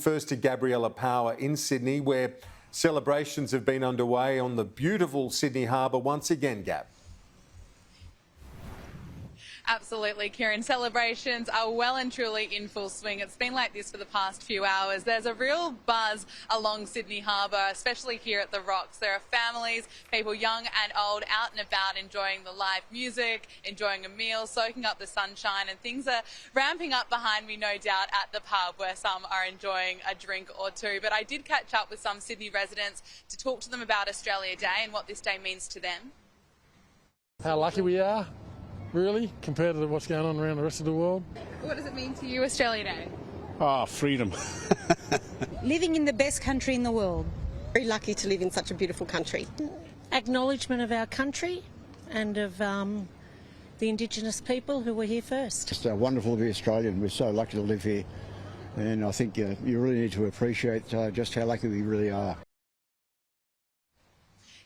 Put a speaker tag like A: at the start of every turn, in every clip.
A: First to Gabriella Power in Sydney, where celebrations have been underway on the beautiful Sydney Harbour once again, Gab.
B: Absolutely, Kieran. Celebrations are well and truly in full swing. It's been like this for the past few hours. There's a real buzz along Sydney Harbour, especially here at the Rocks. There are families, people young and old, out and about enjoying the live music, enjoying a meal, soaking up the sunshine, and things are ramping up behind me, no doubt, at the pub where some are enjoying a drink or two. But I did catch up with some Sydney residents to talk to them about Australia Day and what this day means to them.
C: How lucky we are, really, compared to what's going on around the rest of the world.
B: What does it mean to you, Australia Day?
D: Oh, freedom.
E: Living in the best country in the world.
F: Very lucky to live in such a beautiful country.
E: Acknowledgement of our country and of the Indigenous people who were here first.
G: It's wonderful to be Australian. We're so lucky to live here. And I think you really need to appreciate just how lucky we really are.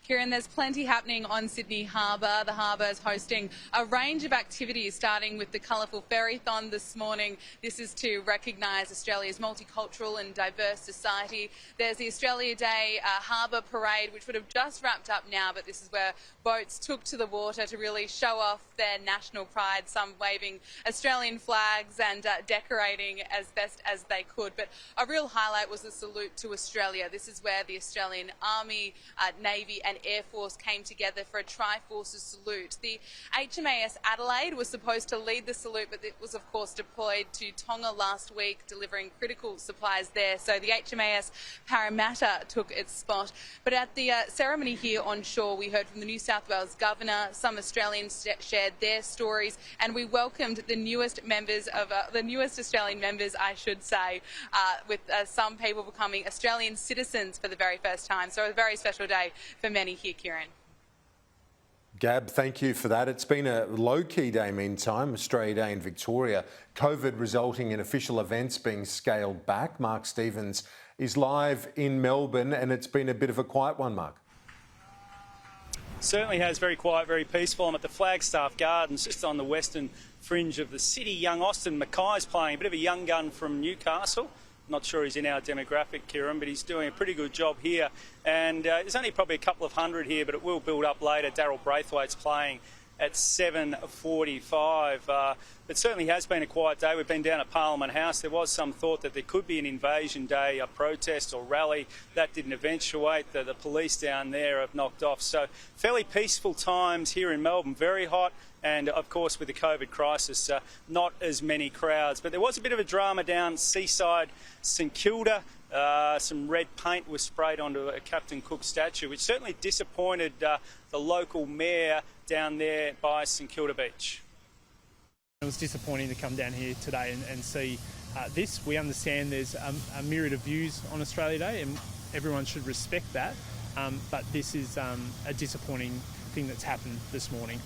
B: Kieran, there's plenty happening on Sydney Harbour. The harbour is hosting a range of activities, starting with the colourful ferrython this morning. This is to recognise Australia's multicultural and diverse society. There's the Australia Day Harbour Parade, which would have just wrapped up now, but this is where boats took to the water to really show off their national pride, some waving Australian flags and decorating as best as they could. But a real highlight was the salute to Australia. This is where the Australian Army, Navy and Air Force came together for a Tri-Forces salute. The HMAS Adelaide was supposed to lead the salute, but it was of course deployed to Tonga last week, delivering critical supplies there. So the HMAS Parramatta took its spot. But at the ceremony here on shore, we heard from the New South Wales Governor. Some Australians shared their stories, and we welcomed the newest Australian members, I should say, with some people becoming Australian citizens for the very first time. So a very special day for many here, Kieran.
A: Gab, thank you for that. It's been a low-key day meantime, Australia Day in Victoria. COVID resulting in official events being scaled back. Mark Stevens is live in Melbourne, and it's been a bit of a quiet one, Mark.
H: Certainly has, very quiet, very peaceful. I'm at the Flagstaff Gardens, just on the western fringe of the city. Young Austin Mackay's playing, a bit of a young gun from Newcastle. Not sure he's in our demographic, Kieran, but he's doing a pretty good job here. And there's only probably a couple of hundred here, but it will build up later. Daryl Braithwaite's playing at 7:45. It certainly has been a quiet day. We've been down at Parliament House. There was some thought that there could be an Invasion Day, a protest or rally. That didn't eventuate. The police down there have knocked off. So fairly peaceful times here in Melbourne. Very hot. And, of course, with the COVID crisis, not as many crowds. But there was a bit of a drama down Seaside, St Kilda. Some red paint was sprayed onto a Captain Cook statue, which certainly disappointed the local mayor down there by St Kilda Beach.
I: It was disappointing to come down here today and see this. We understand there's a myriad of views on Australia Day, and everyone should respect that. But this is a disappointing thing that's happened this morning.